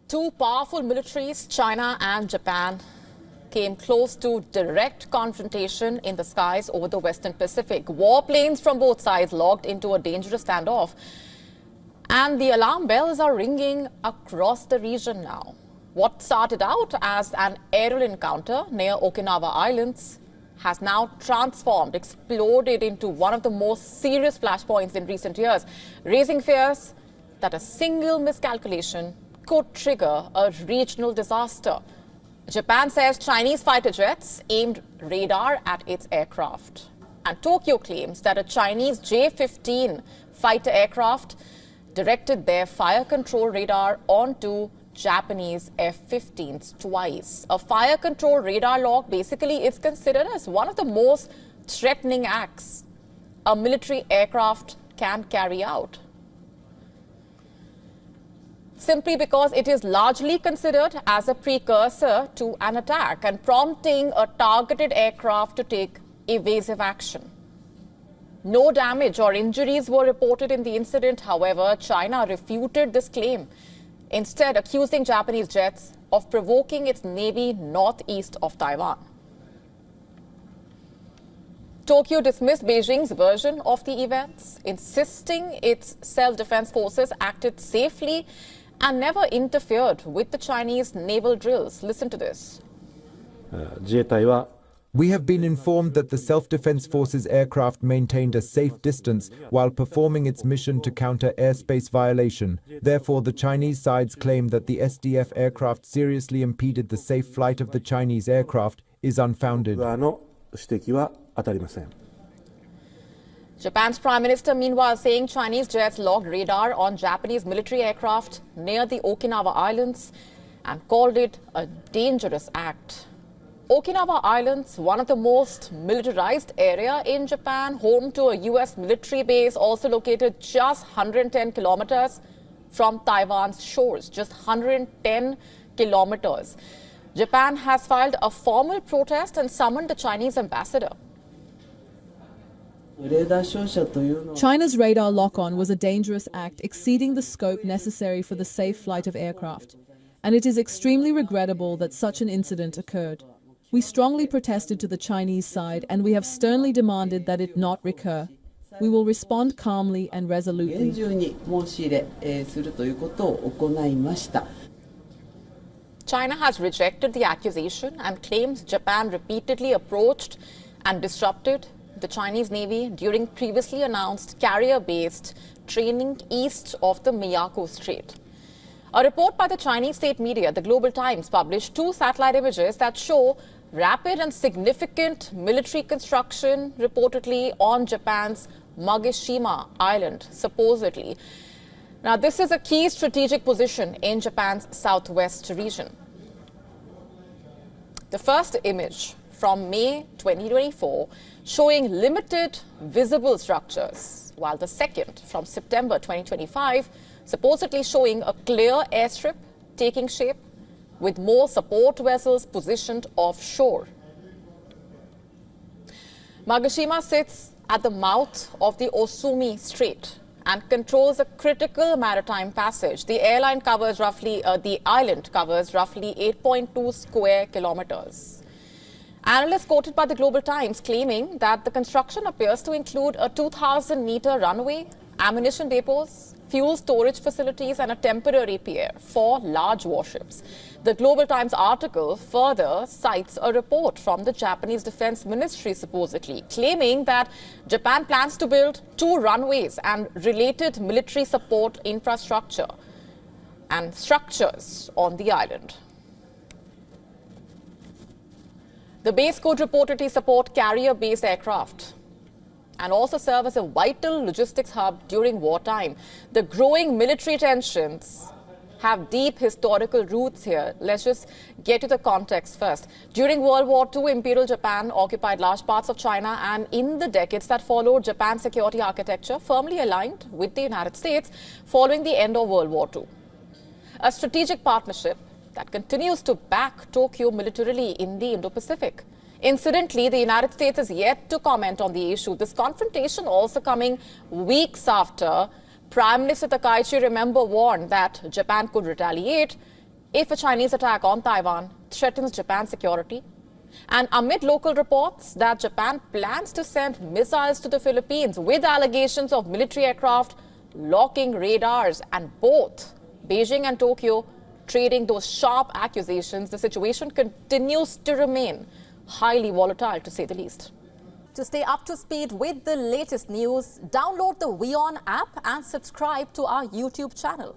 Two powerful militaries, China and Japan, came close to direct confrontation in the skies over the Western Pacific. Warplanes from both sides logged into a dangerous standoff. And the alarm bells are ringing across the region now. What started out as an aerial encounter near Okinawa Islands has now transformed, exploded into one of the most serious flashpoints in recent years, raising fears that a single miscalculation could trigger a regional disaster. Japan says Chinese fighter jets aimed radar at its aircraft. And Tokyo claims that a Chinese J-15 fighter aircraft directed their fire control radar onto Japanese F-15s twice. A fire control radar lock basically is considered as one of the most threatening acts a military aircraft can carry out, simply because it is largely considered as a precursor to an attack and prompting a targeted aircraft to take evasive action. No damage or injuries were reported in the incident. However, China refuted this claim, instead accusing Japanese jets of provoking its navy northeast of Taiwan. Tokyo dismissed Beijing's version of the events, insisting its self-defense forces acted safely and never interfered with the Chinese naval drills. Listen to this. We have been informed that the Self-Defense Forces aircraft maintained a safe distance while performing its mission to counter airspace violation. Therefore, the Chinese side's claim that the SDF aircraft seriously impeded the safe flight of the Chinese aircraft is unfounded. Japan's Prime Minister, meanwhile, saying Chinese jets logged radar on Japanese military aircraft near the Okinawa Islands and called it a dangerous act. Okinawa Islands, one of the most militarized area in Japan, home to a U.S. military base, also located just 110 kilometers from Taiwan's shores, just 110 kilometers. Japan has filed a formal protest and summoned the Chinese ambassador. China's radar lock-on was a dangerous act exceeding the scope necessary for the safe flight of aircraft, and it is extremely regrettable that such an incident occurred. We strongly protested to the Chinese side, and we have sternly demanded that it not recur. We will respond calmly and resolutely. China has rejected the accusation and claims Japan repeatedly approached and disrupted the Chinese Navy during previously announced carrier-based training east of the Miyako Strait. A report by the Chinese state media, the Global Times, published two satellite images that show rapid and significant military construction reportedly on Japan's Mageshima Island, supposedly. Now, this is a key strategic position in Japan's southwest region. The first image from May 2024 showing limited visible structures, while the second from September 2025 supposedly showing a clear airstrip taking shape with more support vessels positioned offshore. Mageshima sits at the mouth of the Osumi Strait and controls a critical maritime passage. The island covers roughly 8.2 square kilometers. Analysts quoted by the Global Times claiming that the construction appears to include a 2,000-meter runway, ammunition depots, fuel storage facilities, and a temporary pier for large warships. The Global Times article further cites a report from the Japanese Defense Ministry, supposedly claiming that Japan plans to build 2 runways and related military support infrastructure and structures on the island. The base could reportedly support carrier-based aircraft and also serve as a vital logistics hub during wartime. The growing military tensions have deep historical roots here. Let's just get to the context first. During World War II, Imperial Japan occupied large parts of China, and in the decades that followed, Japan's security architecture firmly aligned with the United States following the end of World War II. A strategic partnership that continues to back Tokyo militarily in the Indo-Pacific. Incidentally, the United States is yet to comment on the issue. This confrontation also coming weeks after Prime Minister Takaichi, remember, warned that Japan could retaliate if a Chinese attack on Taiwan threatens Japan's security. And amid local reports that Japan plans to send missiles to the Philippines with allegations of military aircraft locking radars, and both Beijing and Tokyo trading those sharp accusations, the situation continues to remain highly volatile, to say the least. To stay up to speed with the latest news, download the WION app and subscribe to our YouTube channel.